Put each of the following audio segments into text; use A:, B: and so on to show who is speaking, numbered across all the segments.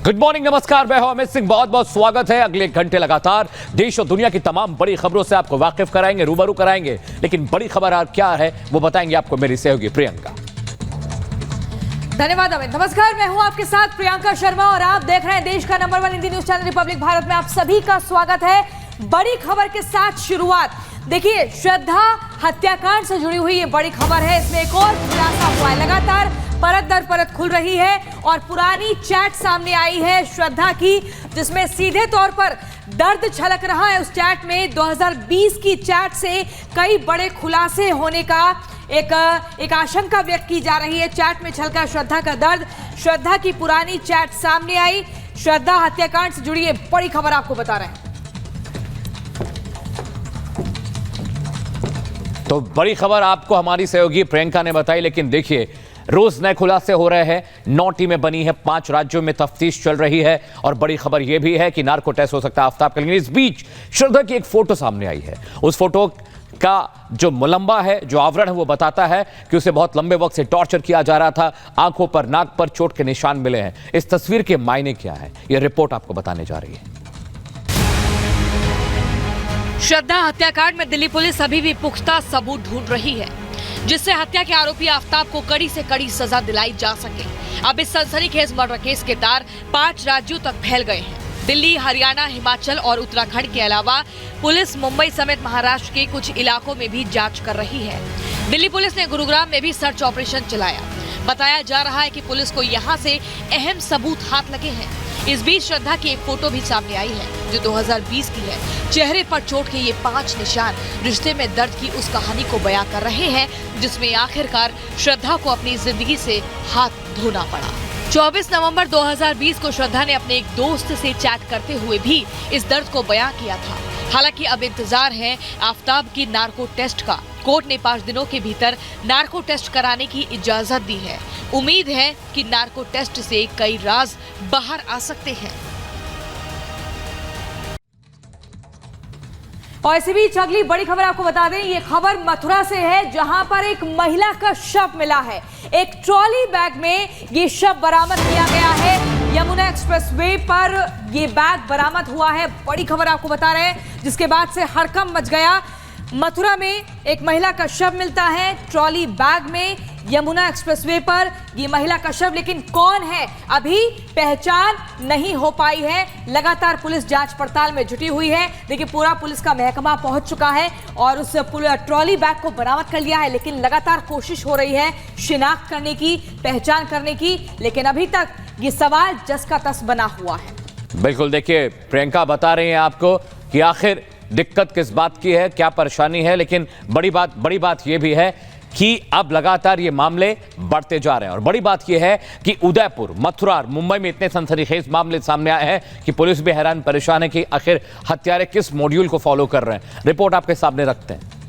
A: Good morning, नमस्कार। मैं हूं अमित सिंह, बहुत बहुत स्वागत है। अगले एक घंटे लगातार देश और दुनिया की तमाम बड़ी खबरों से आपको वाकिफ कराएंगे, रूबरू कराएंगे। लेकिन बड़ी खबर आज क्या है वो बताएंगे आपको मेरी सहयोगी प्रियंका।
B: धन्यवाद अमित। नमस्कार, मैं हूं आपके साथ प्रियंका शर्मा और आप देख रहे हैं देश का number 1 Hindi news channel Republic Bharat में। आप सभी का स्वागत है। बड़ी खबर के साथ शुरुआत। देखिए, श्रद्धा हत्याकांड से जुड़ी हुई ये बड़ी खबर है। इसमें एक और खुलासा हुआ है। लगातार परत दर परत खुल रही है और पुरानी चैट सामने आई है श्रद्धा की, जिसमें सीधे तौर पर दर्द छलक रहा है। उस चैट में 2020 की चैट से कई बड़े खुलासे होने का एक आशंका व्यक्त की जा रही है। चैट में छलका श्रद्धा का दर्द। श्रद्धा की पुरानी चैट सामने आई। श्रद्धा हत्याकांड से जुड़ी ये बड़ी खबर आपको बता रहे हैं।
A: तो बड़ी खबर आपको हमारी सहयोगी प्रियंका ने बताई, लेकिन देखिए रोज नए खुलासे हो रहे हैं। 9 टीमें बनी है, 5 राज्यों में तफ्तीश चल रही है और बड़ी खबर यह भी है कि नार्को टेस्ट हो सकता है आफ्ताब का। लेकिन इस बीच श्रद्धा की एक फोटो सामने आई है। उस फोटो का जो मुलम्बा है, जो आवरण है, वो बताता है कि उसे बहुत लंबे वक्त से टॉर्चर किया जा रहा था। आंखों पर, नाक पर चोट के निशान मिले हैं। इस तस्वीर के मायने क्या है, यह रिपोर्ट आपको बताने जा रही है।
B: श्रद्धा हत्याकांड में दिल्ली पुलिस अभी भी पुख्ता सबूत ढूंढ रही है, जिससे हत्या के आरोपी आफ्ताब को कड़ी से कड़ी सजा दिलाई जा सके। अब इस सनसनीखेज मर्डर केस के तार 5 राज्यों तक फैल गए हैं। दिल्ली, हरियाणा, हिमाचल और उत्तराखंड के अलावा पुलिस मुंबई समेत महाराष्ट्र के कुछ इलाकों में भी जांच कर रही है। दिल्ली पुलिस ने गुरुग्राम में भी सर्च ऑपरेशन चलाया। बताया जा रहा है कि पुलिस को यहां से अहम सबूत हाथ लगे हैं। इस बीच श्रद्धा की एक फोटो भी सामने आई है जो 2020 की है। चेहरे पर चोट के ये 5 निशान रिश्ते में दर्द की उस कहानी को बयां कर रहे हैं, जिसमें आखिरकार श्रद्धा को अपनी जिंदगी से हाथ धोना पड़ा। 24 नवंबर 2020 को श्रद्धा ने अपने एक दोस्त से चैट करते हुए भी इस दर्द को बयां किया था। हालांकि अब इंतजार है आफ्ताब की नार्को टेस्ट का। कोर्ट ने 5 दिनों के भीतर नार्को टेस्ट कराने की इजाजत दी है। उम्मीद है कि नार्को टेस्ट से कई राज बाहर आ सकते हैं। और इसी बीच अगली बड़ी खबर आपको बता दें, ये खबर मथुरा से है, जहां पर एक महिला का शव मिला है। एक ट्रॉली बैग में ये शव बरामद किया गया है। यमुना एक्सप्रेसवे पर ये बैग बरामद हुआ है। बड़ी खबर आपको बता रहे हैं, जिसके बाद से हड़कंप मच गया। मथुरा में एक महिला का शव मिलता है ट्रॉली बैग में, यमुना एक्सप्रेसवे पर ये महिला का शव। लेकिन कौन है, अभी पहचान नहीं हो पाई है। लगातार पुलिस जांच पड़ताल में जुटी हुई है। देखिए, पूरा पुलिस का महकमा पहुंच चुका है और उस ट्रॉली बैग को बरामद कर लिया है। लेकिन लगातार कोशिश हो रही है शिनाख्त करने की, पहचान करने की। लेकिन अभी तक ये सवाल जस का तस बना हुआ है।
A: बिल्कुल, देखिए प्रियंका बता रही है आपको कि आखिर दिक्कत किस बात की है, क्या परेशानी है। लेकिन बड़ी बात यह भी है कि अब लगातार ये मामले बढ़ते जा रहे हैं। और बड़ी बात यह है कि उदयपुर, मथुरा और मुंबई में इतने सनसनीखेज मामले सामने आए हैं कि पुलिस भी हैरान परेशान है कि आखिर हत्यारे किस मॉड्यूल को फॉलो कर रहे हैं। रिपोर्ट आपके सामने रखते हैं।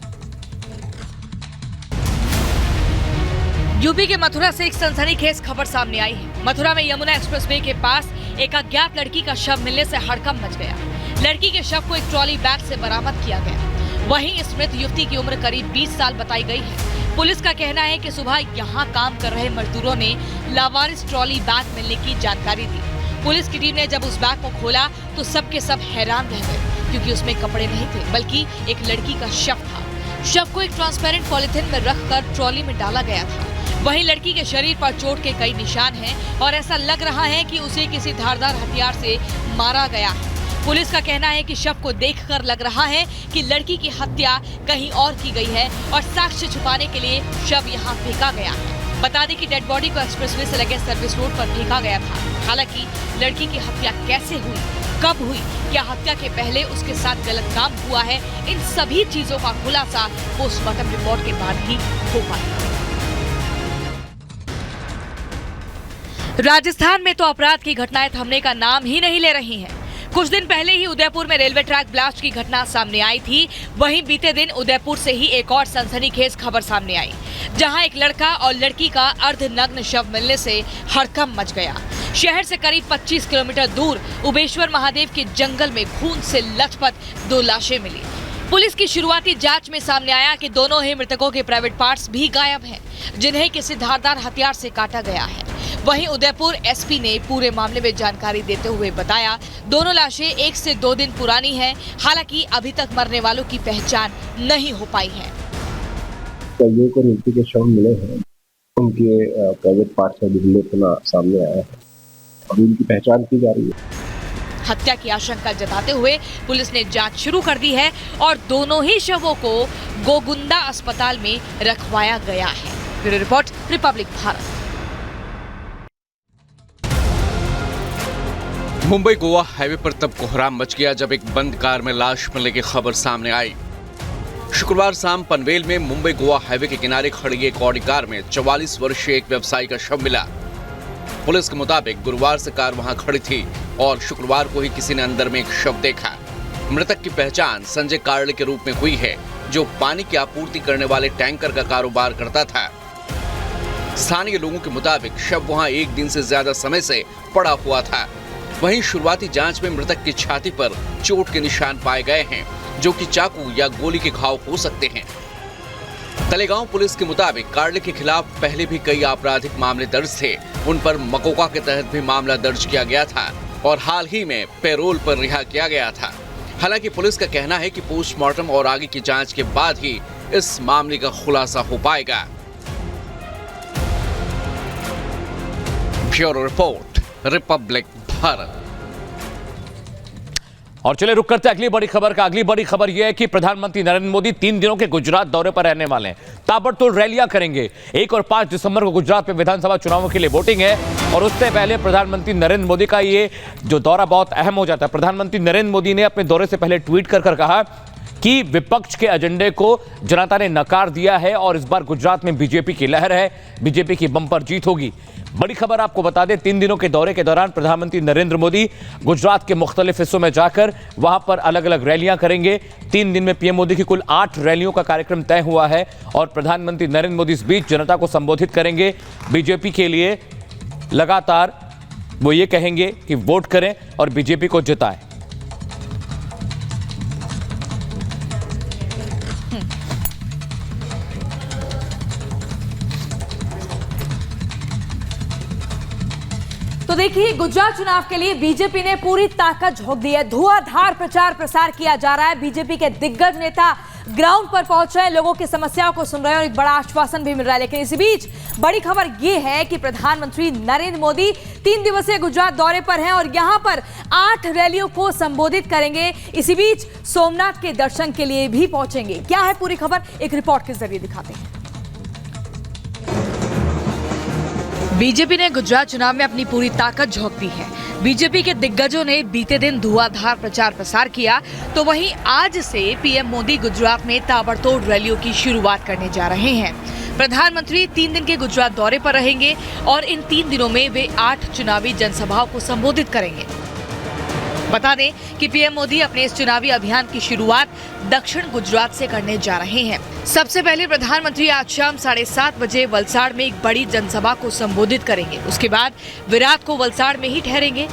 B: यूपी के मथुरा से एक सनसनीखेज खबर सामने आई है। मथुरा में यमुना एक्सप्रेसवे के पास एक अज्ञात लड़की का शव मिलने से हड़कंप मच गया। लड़की के शव को एक ट्रॉली बैग से बरामद किया गया। वहीं इस मृत युवती की उम्र करीब 20 साल बताई गई है। पुलिस का कहना है कि सुबह यहां काम कर रहे मजदूरों ने लावारिस ट्रॉली बैग मिलने की जानकारी दी। पुलिस की टीम ने जब उस बैग को खोला तो सब के सब हैरान रह गए, क्योंकि उसमें कपड़े नहीं थे बल्कि एक लड़की का शव था। शव को एक ट्रांसपेरेंट पॉलिथीन में रखकर ट्रॉली में डाला गया था। वहीं लड़की के शरीर पर चोट के कई निशान हैं और ऐसा लग रहा है कि उसे किसी धारदार हथियार से मारा गया है। पुलिस का कहना है कि शव को देखकर लग रहा है कि लड़की की हत्या कहीं और की गई है और साक्ष्य छुपाने के लिए शव यहां फेंका गया है। बता दें कि डेड बॉडी को एक्सप्रेसवे से लगे सर्विस रोड पर फेंका गया था। हालांकि लड़की की हत्या कैसे हुई, कब हुई, क्या हत्या के पहले उसके साथ गलत काम हुआ है, इन सभी चीजों का खुलासा पोस्टमार्टम रिपोर्ट के बाद ही हो पाएगा। राजस्थान में तो अपराध की घटनाएं थमने का नाम ही नहीं ले रही हैं। कुछ दिन पहले ही उदयपुर में रेलवे ट्रैक ब्लास्ट की घटना सामने आई थी। वहीं बीते दिन उदयपुर से ही एक और सनसनीखेज खबर सामने आई, जहां एक लड़का और लड़की का अर्धनग्न शव मिलने से हड़कंप मच गया। शहर से करीब 25 किलोमीटर दूर उबेश्वर महादेव के जंगल में खून से लथपथ 2 लाशें मिली। पुलिस की शुरुआती जांच में सामने आया कि दोनों ही मृतकों के प्राइवेट पार्ट्स भी गायब हैं, जिन्हें किसी धारदार हथियार से काटा गया है। वहीं उदयपुर एसपी ने पूरे मामले में जानकारी देते हुए बताया, दोनों लाशें 1 से 2 दिन पुरानी हैं। हालांकि अभी तक मरने वालों की पहचान नहीं हो पाई है।
C: कईयों को युवती के शव मिले हैं, उनके प्राइवेट पार्ट्स में भी अपना सामने आया है, अभी उनकी पहचान की जा रही है।
B: हत्या की आशंका जताते हुए पुलिस ने जांच शुरू कर दी है और दोनों ही शवों को गोगुंदा अस्पताल में रखवाया गया है। Bureau report, republic Bharat.
D: Mumbai Goa highway पर तब कोहराम मच गया जब एक बंद कार में लाश मिलने की खबर सामने आई। शुक्रवार शाम पनवेल में मुंबई गोवा हाईवे के किनारे खड़ी एक ऑडी कार में 44 वर्षीय एक व्यवसायी का शव मिला। पुलिस के मुताबिक गुरुवार से कार वहां खड़ी थी और शुक्रवार को ही किसी ने अंदर में एक शव देखा। मृतक की पहचान संजय कार्ले के रूप में हुई है, जो पानी की आपूर्ति करने वाले टैंकर का कारोबार करता था। स्थानीय लोगों के मुताबिक शव वहां 1 दिन से ज्यादा समय से पड़ा हुआ था। वहीं शुरुआती जांच में मृतक की छाती पर चोट के निशान पाए गए हैं, जो कि चाकू या गोली के घाव हो सकते हैं। तलेगांव पुलिस के मुताबिक कार्ले के खिलाफ पहले भी कई आपराधिक मामले दर्ज थे। उन पर मकोका के तहत भी मामला दर्ज किया गया था और हाल ही में पैरोल पर रिहा किया गया था। हालांकि पुलिस का कहना है कि पोस्टमार्टम और आगे की जांच के बाद ही इस मामले का खुलासा हो पाएगा। Bureau report, republic Bharat.
A: और चलिए रुक करते अगली बड़ी खबर का। अगली बड़ी खबर यह है कि प्रधानमंत्री नरेंद्र मोदी 3 दिनों के गुजरात दौरे पर रहने वाले हैं। ताबड़तोड़ रैलियां करेंगे। 1 और 5 दिसंबर को गुजरात में विधानसभा चुनावों के लिए वोटिंग है और उससे पहले प्रधानमंत्री नरेंद्र मोदी का ये जो दौरा बहुत अहम हो जाता है। प्रधानमंत्री नरेंद्र मोदी ने अपने दौरे से पहले ट्वीट कर कहा कि विपक्ष के एजेंडे को जनता ने नकार दिया है और इस बार गुजरात में बीजेपी की लहर है, बीजेपी की बम्पर जीत होगी। बड़ी खबर आपको बता दें, 3 दिनों के दौरे के दौरान प्रधानमंत्री नरेंद्र मोदी गुजरात के मुख्तलिफ हिस्सों में जाकर वहां पर अलग अलग रैलियां करेंगे। 3 दिन में पीएम मोदी की कुल 8 रैलियों का कार्यक्रम तय हुआ है और प्रधानमंत्री नरेंद्र मोदी इस बीच जनता को संबोधित करेंगे। बीजेपी के लिए लगातार वो ये कहेंगे कि वोट करें और बीजेपी को जिताएं।
E: तो देखिए, गुजरात चुनाव के लिए बीजेपी ने पूरी ताकत झोंक दी है। धुआंधार प्रचार प्रसार किया जा रहा है। बीजेपी के दिग्गज नेता ग्राउंड पर पहुंच रहे हैं, लोगों की समस्याओं को सुन रहे हैं और एक बड़ा आश्वासन भी मिल रहा है। लेकिन इसी बीच बड़ी खबर यह है कि प्रधानमंत्री नरेंद्र मोदी 3 दिवसीय गुजरात दौरे पर हैं और यहां पर 8 रैलियों को संबोधित करेंगे। इसी बीच सोमनाथ के दर्शन के लिए भी पहुंचेंगे। क्या है पूरी खबर, एक रिपोर्ट के जरिए दिखाते हैं।
B: बीजेपी ने गुजरात चुनाव में अपनी पूरी ताकत झोंक दी है। बीजेपी के दिग्गजों ने बीते दिन धुआंधार प्रचार प्रसार किया, तो वहीं आज से पीएम मोदी गुजरात में ताबड़तोड़ रैलियों की शुरुआत करने जा रहे हैं। प्रधानमंत्री 3 दिन के गुजरात दौरे पर रहेंगे और इन 3 दिनों में वे 8 चुनावी जनसभाओं को संबोधित करेंगे। बता दें कि पीएम मोदी अपने इस चुनावी अभियान की शुरुआत दक्षिण गुजरात से करने जा रहे हैं। सबसे पहले प्रधानमंत्री आज शाम 7:30 बजे वलसाड़ में एक बड़ी जनसभा को संबोधित करेंगे। उसके बाद वे रात को वलसाड़ में ही ठहरेंगे।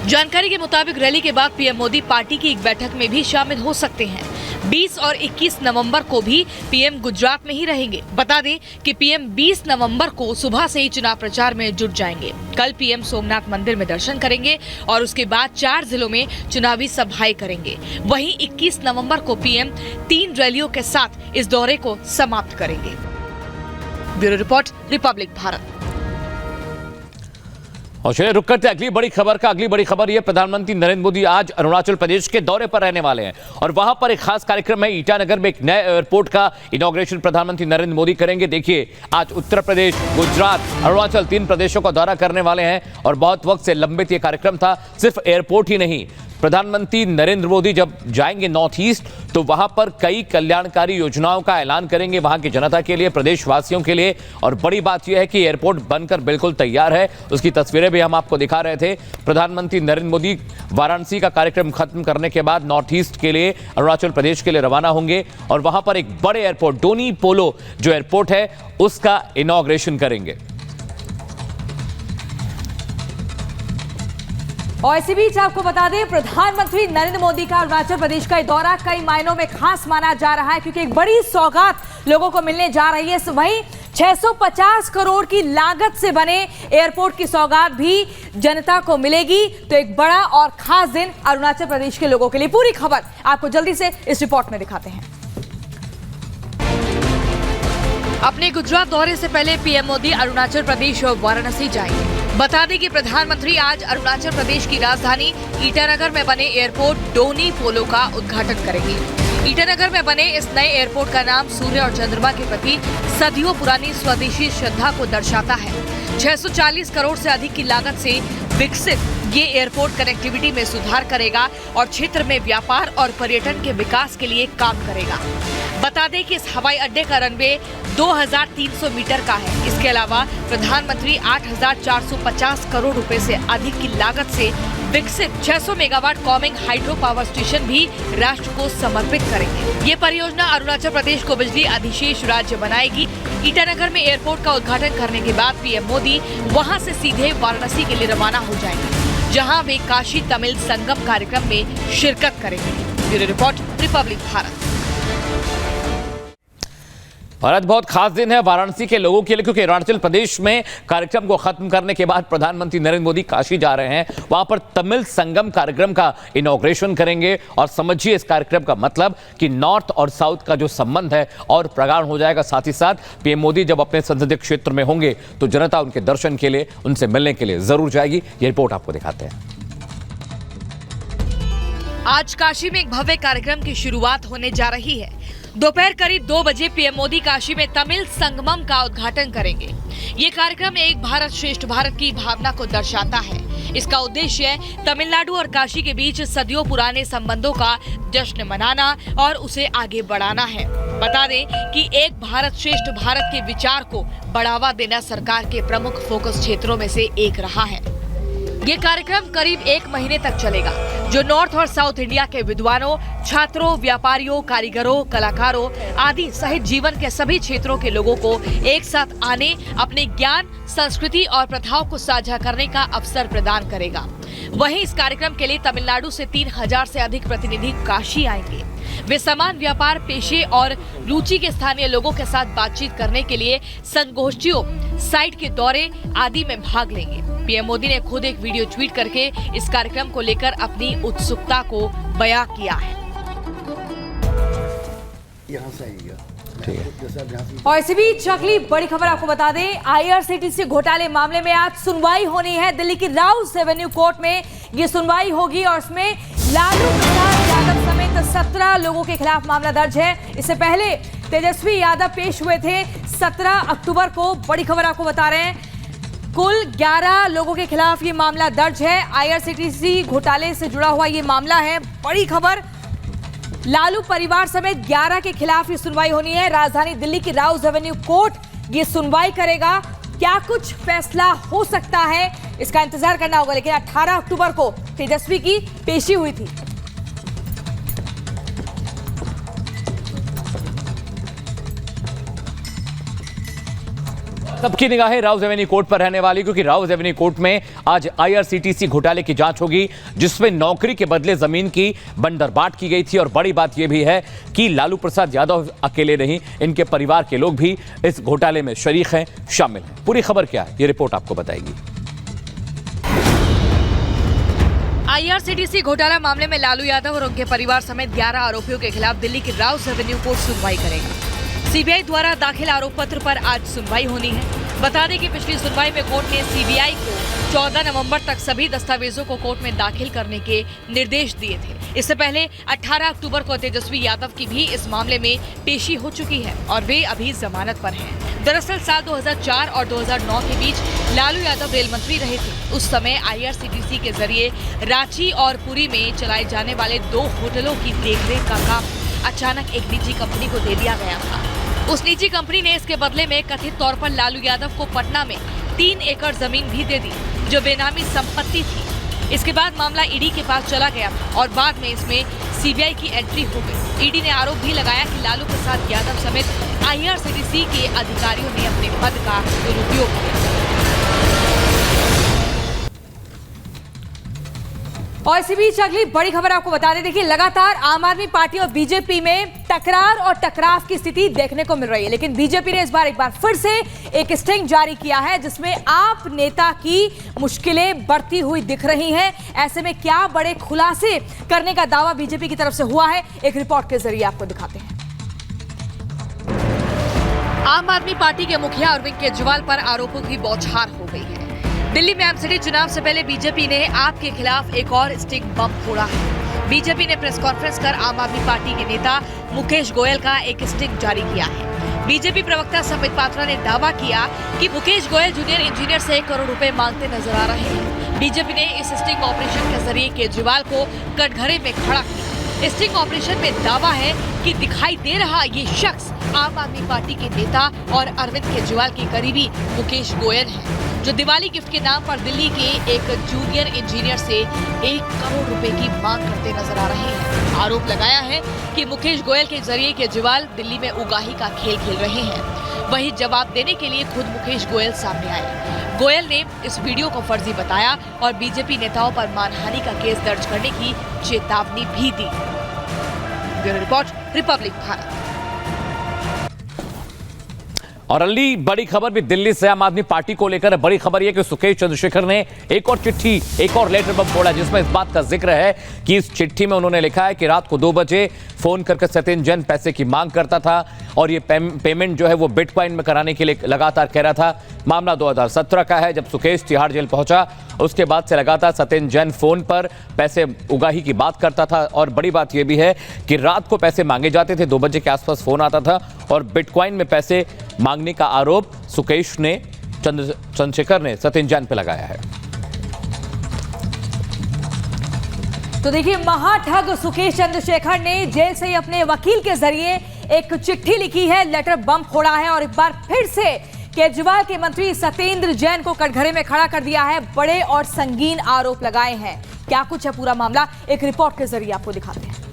B: जानकारी के मुताबिक रैली के बाद पीएम मोदी पार्टी की एक बैठक में भी शामिल हो सकते हैं। 20 और 21 नवंबर को भी पीएम गुजरात में ही रहेंगे। बता दें कि पीएम 20 नवंबर को सुबह से ही चुनाव प्रचार में जुट जाएंगे। कल पीएम सोमनाथ मंदिर में दर्शन करेंगे और उसके बाद 4 जिलों में चुनावी सभाएं करेंगे। वहीं 21 नवंबर को पीएम 3 रैलियों के साथ इस दौरे को समाप्त करेंगे। Bureau report, republic Bharat.
A: और चलिए रुक करते अगली बड़ी खबर का। अगली बड़ी खबर यह, प्रधानमंत्री नरेंद्र मोदी आज अरुणाचल प्रदेश के दौरे पर रहने वाले हैं और वहां पर एक खास कार्यक्रम है। ईटानगर में एक नए एयरपोर्ट का इनॉग्रेशन प्रधानमंत्री नरेंद्र मोदी करेंगे। देखिए, आज उत्तर प्रदेश, गुजरात, अरुणाचल 3 प्रदेशों का दौरा करने वाले हैं और बहुत वक्त से लंबित यह कार्यक्रम था। सिर्फ एयरपोर्ट ही नहीं, प्रधानमंत्री नरेंद्र मोदी जब जाएंगे नॉर्थ ईस्ट तो वहां पर कई कल्याणकारी योजनाओं का ऐलान करेंगे वहां की जनता के लिए, प्रदेशवासियों के लिए। और बड़ी बात यह है कि एयरपोर्ट बनकर बिल्कुल तैयार है। उसकी तस्वीरें भी हम आपको दिखा रहे थे। प्रधानमंत्री नरेंद्र मोदी वाराणसी का कार्यक्रम खत्म करने के बाद नॉर्थ ईस्ट के लिए, अरुणाचल प्रदेश के लिए रवाना होंगे और वहां पर एक बड़े एयरपोर्ट, डोनी पोलो जो एयरपोर्ट है, उसका इनॉग्रेशन करेंगे।
E: और इसी बीच आपको बता दें, प्रधानमंत्री नरेंद्र मोदी का अरुणाचल प्रदेश का दौरा कई मायनों में खास माना जा रहा है क्योंकि एक बड़ी सौगात लोगों को मिलने जा रही है। वहीं 650 करोड़ की लागत से बने एयरपोर्ट की सौगात भी जनता को मिलेगी। तो एक बड़ा और खास दिन अरुणाचल प्रदेश के लोगों के लिए। पूरी खबर आपको जल्दी से इस रिपोर्ट में दिखाते हैं।
B: अपने गुजरात दौरे से पहले पीएम मोदी अरुणाचल प्रदेश और वाराणसी जाएंगे। बता दें कि प्रधानमंत्री आज अरुणाचल प्रदेश की राजधानी ईटानगर में बने एयरपोर्ट डोनी पोलो का उद्घाटन करेंगे। ईटानगर में बने इस नए एयरपोर्ट का नाम सूर्य और चंद्रमा के प्रति सदियों पुरानी स्वदेशी श्रद्धा को दर्शाता है। 640 करोड़ से अधिक की लागत से विकसित ये एयरपोर्ट कनेक्टिविटी में सुधार करेगा और क्षेत्र में व्यापार और पर्यटन के विकास के लिए काम करेगा। बता दें कि इस हवाई अड्डे का रनवे 2300 मीटर का है। इसके अलावा प्रधानमंत्री 8450 करोड़ रुपए से अधिक की लागत से विकसित 600 megawatt combing hydro power station भी राष्ट्र को समर्पित करेंगे। ये परियोजना अरुणाचल प्रदेश को बिजली अधिशेष राज्य बनाएगी। ईटानगर में एयरपोर्ट का उद्घाटन करने के बाद पीएम मोदी वहां से सीधे वाराणसी के लिए रवाना हो जाएंगे, जहां वे काशी तमिल संगम कार्यक्रम में शिरकत करेंगे। Bureau report, republic Bharat.
A: Bharat बहुत खास दिन है वाराणसी के लोगों के लिए, क्योंकि अरुणाचल प्रदेश में कार्यक्रम को खत्म करने के बाद प्रधानमंत्री नरेंद्र मोदी काशी जा रहे हैं। वहां पर तमिल संगम कार्यक्रम का इनॉग्रेशन करेंगे और समझिए इस कार्यक्रम का मतलब कि नॉर्थ और साउथ का जो संबंध है और प्रगाढ़ हो जाएगा। साथ ही साथ पीएम मोदी जब अपने संसदीय क्षेत्र में होंगे तो जनता उनके दर्शन के लिए, उनसे मिलने के लिए जरूर जाएगी। ये रिपोर्ट आपको दिखाते हैं।
B: आज काशी में एक भव्य कार्यक्रम की शुरुआत होने जा रही है। दोपहर करीब 2 बजे पीएम मोदी काशी में तमिल संगमम का उद्घाटन करेंगे। ये कार्यक्रम एक भारत श्रेष्ठ भारत की भावना को दर्शाता है। इसका उद्देश्य तमिलनाडु और काशी के बीच सदियों पुराने संबंधों का जश्न मनाना और उसे आगे बढ़ाना है। बता दें कि एक भारत श्रेष्ठ भारत के विचार को बढ़ावा देना सरकार के प्रमुख फोकस क्षेत्रों में से एक रहा है। ये कार्यक्रम करीब 1 महीने तक चलेगा, जो नॉर्थ और साउथ इंडिया के विद्वानों, छात्रों, व्यापारियों, कारीगरों, कलाकारों आदि सहित जीवन के सभी क्षेत्रों के लोगों को एक साथ आने, अपने ज्ञान, संस्कृति और प्रथाओं को साझा करने का अवसर प्रदान करेगा। वहीं इस कार्यक्रम के लिए तमिलनाडु से 3000 से अधिक प्रतिनिधि काशी आएंगे। वे समान व्यापार पेशे और रुचि के स्थानीय लोगों के साथ बातचीत करने के लिए संगोष्ठियों, साइट के दौरे आदि में भाग लेंगे। पीएम मोदी ने खुद एक वीडियो ट्वीट करके इस कार्यक्रम को लेकर अपनी उत्सुकता को बयां किया है।
E: और इसी बीच अगली बड़ी खबर आपको बता दें, आईआरसीटीसी घोटाले मामले में आज सुनवाई होनी है। दिल्ली की राउज एवेन्यू कोर्ट में ये सुनवाई होगी और इसमें लालू प्रसाद यादव समेत 17 लोगों के खिलाफ मामला दर्ज है। इससे पहले तेजस्वी यादव पेश हुए थे 17 अक्टूबर को। बड़ी खबर आपको बता रहे हैं, कुल 11 लोगों के खिलाफ ये मामला दर्ज है। आईआरसीटीसी घोटाले से जुड़ा हुआ ये मामला है। बड़ी खबर, लालू परिवार समेत 11 के खिलाफ ये सुनवाई होनी है। राजधानी दिल्ली की राउज एवेन्यू कोर्ट ये सुनवाई करेगा। क्या कुछ फैसला हो सकता है, इसका इंतजार करना होगा। लेकिन 18 अक्टूबर को तेजस्वी की पेशी हुई थी।
A: सबकी निगाहें राउज एवेन्यू कोर्ट पर रहने वाली, क्योंकि राउज एवेन्यू कोर्ट में आज आईआरसीटीसी घोटाले की जांच होगी, जिसमें नौकरी के बदले जमीन की बंदरबाट की गई थी। और बड़ी बात यह भी है कि लालू प्रसाद यादव अकेले नहीं, इनके परिवार के लोग भी इस घोटाले में शरीक हैं, शामिल हैं। पूरी खबर क्या है, ये रिपोर्ट आपको बताएगी।
B: आईआरसीटीसी घोटाला मामले में लालू यादव और उनके परिवार समेत 11 आरोपियों के खिलाफ दिल्ली की राउज एवेन्यू कोर्ट सुनवाई करेगा। सीबीआई द्वारा दाखिल आरोप पत्र पर आज सुनवाई होनी है। बता दें कि पिछली सुनवाई में कोर्ट ने सीबीआई को 14 नवंबर तक सभी दस्तावेजों को कोर्ट में दाखिल करने के निर्देश दिए थे। इससे पहले 18 अक्टूबर को तेजस्वी यादव की भी इस मामले में पेशी हो चुकी है और वे अभी जमानत पर हैं। दरअसल साल 2004 और 2009 के बीच लालू यादव रेल मंत्री रहे थे। उस समय आईआरसीटीसी के जरिए रांची और पुरी में चलाए जाने वाले 2 होटलों की देखरेख का काम अचानक एक निजी कंपनी को दे दिया गया था। उस निजी कंपनी ने इसके बदले में कथित तौर पर लालू यादव को पटना में 3 एकड़ जमीन भी दे दी, जो बेनामी संपत्ति थी। इसके बाद मामला ईडी के पास चला गया था और बाद में इसमें सीबीआई की एंट्री हो गई। ईडी ने आरोप भी लगाया कि लालू प्रसाद यादव समेत आईआरसीटीसी के अधिकारियों ने अपने पद का दुरुपयोग किया। और इसी बीच अगली बड़ी खबर आपको बता दें, देखिए लगातार आम आदमी पार्टी और बीजेपी में
E: तकरार और टकराव की स्थिति देखने को मिल रही है। लेकिन बीजेपी ने इस बार एक बार फिर से एक स्टिंग जारी किया है जिसमें आप नेता की मुश्किलें बढ़ती हुई दिख रही हैं। ऐसे में क्या बड़े खुलासे करने का दावा बीजेपी की तरफ से हुआ है, एक रिपोर्ट के जरिए आपको दिखाते हैं।
B: आम आदमी पार्टी के मुखिया अरविंद केजरीवाल पर आरोपों की बौछार हो गई है। दिल्ली में एमसीडी चुनाव से पहले बीजेपी ने आप के खिलाफ एक और स्टिंग बम फोड़ा है। बीजेपी ने प्रेस कॉन्फ्रेंस कर आम आदमी पार्टी के नेता मुकेश गोयल का एक स्टिंग जारी किया है। बीजेपी प्रवक्ता संबित पात्रा ने दावा किया कि मुकेश गोयल जूनियर इंजीनियर से 1 करोड़ रुपए मांगते नजर आ रहे हैं। बीजेपी ने इस स्टिंग ऑपरेशन के जरिए केजरीवाल को कटघरे में खड़ा किया। स्टिंग ऑपरेशन में दावा है कि दिखाई दे रहा ये शख्स आम आदमी पार्टी के नेता और अरविंद केजरीवाल के करीबी मुकेश गोयल है, जो दिवाली गिफ्ट के नाम पर दिल्ली के एक जूनियर इंजीनियर से 1 करोड़ रुपए की मांग करते नजर आ रहे हैं। आरोप लगाया है कि मुकेश गोयल के जरिए केजरीवाल दिल्ली में उगाही का खेल खेल रहे हैं। वहीं जवाब देने के लिए खुद मुकेश गोयल सामने आए। गोयल ने इस वीडियो को फर्जी बताया और बीजेपी नेताओं पर मानहानि का केस दर्ज करने की चेतावनी भी दी। Bureau report, republic Bharat.
A: और अगली बड़ी खबर भी दिल्ली से आम आदमी पार्टी को लेकर है। बड़ी खबर यह कि सुकेश चंद्रशेखर ने एक और चिट्ठी, एक और लेटर बम फोड़ा, जिसमें इस बात का जिक्र है कि इस चिट्ठी में उन्होंने लिखा है कि रात को 2 बजे फोन करके सत्येंद्र जैन पैसे की मांग करता था और ये पेमेंट जो है वो बिटकॉइन में कराने के लिए लगातार कह रहा था। मामला 2017 का है, जब सुकेश तिहाड़ जेल पहुंचा। उसके बाद से लगातार सत्येंद्र जैन फोन पर पैसे उगाही की बात करता था। और बड़ी बात यह भी है कि रात को पैसे मांगे जाते थे, 2 बजे के आसपास फोन आता था और बिटकॉइन में पैसे मांगने का आरोप सुकेश ने, चंद्रशेखर ने सत्येंद्र जैन पे लगाया है।
E: तो देखिए, महाठग सुकेश चंद्रशेखर ने जेल से ही अपने वकील के जरिए एक चिट्ठी लिखी है, लेटर बम फोड़ा है और एक बार फिर से केजरीवाल के मंत्री सत्येंद्र जैन को कटघरे में खड़ा कर दिया है। बड़े और संगीन आरोप लगाए हैं। क्या कुछ है पूरा मामला, एक रिपोर्ट के जरिए आपको दिखाते हैं।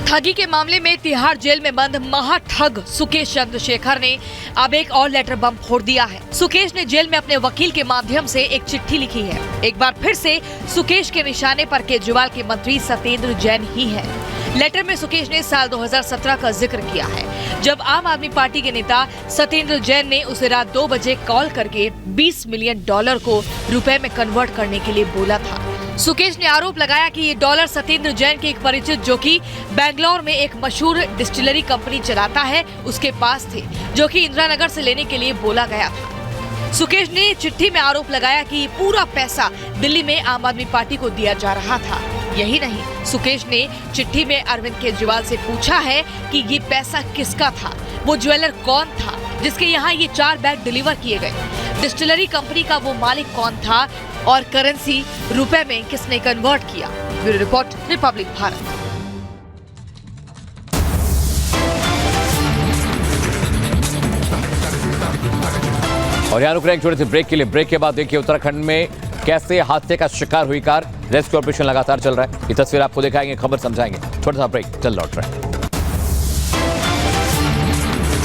B: ठगी के मामले में तिहाड़ जेल में बंद महाठग सुकेश चंद्रशेखर ने अब एक और लेटर बम फोड़ दिया है। सुकेश ने जेल में अपने वकील के माध्यम से एक चिट्ठी लिखी है। एक बार फिर से सुकेश के निशाने पर केजरीवाल के मंत्री सत्येंद्र जैन ही है। लेटर में सुकेश ने साल 2017 का जिक्र किया है, जब आम आदमी पार्टी के नेता सत्येंद्र जैन ने उसे रात 2 बजे कॉल करके $20 मिलियन को रुपए में कन्वर्ट करने के लिए बोला था। सुकेश ने आरोप लगाया कि ये डॉलर सत्येंद्र जैन के एक परिचित, जो कि बेंगलोर में एक मशहूर डिस्टिलरी कंपनी चलाता है, उसके पास थे, जो कि इंदिरा नगर से लेने के लिए बोला गया था। सुकेश ने चिट्ठी में आरोप लगाया कि ये पूरा पैसा दिल्ली में आम आदमी पार्टी को दिया जा रहा था। यही नहीं, सुकेश ने चिट्ठी में अरविंद केजरीवाल से पूछा है कि ये पैसा किसका था, वो ज्वेलर कौन था जिसके यहाँ ये 4 बैग डिलीवर किए गए, डिस्टिलरी कंपनी का वो मालिक कौन था और करेंसी रुपए में किसने कन्वर्ट किया। Bureau report, republic Bharat.
A: और यहाँ रुक रहे हैं एक छोटे से ब्रेक के लिए। ब्रेक के बाद देखिए उत्तराखंड में कैसे हादसे का शिकार हुई कार। रेस्क्यू ऑपरेशन लगातार चल रहा है। ये तस्वीर आपको दिखाएंगे, खबर समझाएंगे। छोटा सा ब्रेक, चल लौट रहा है।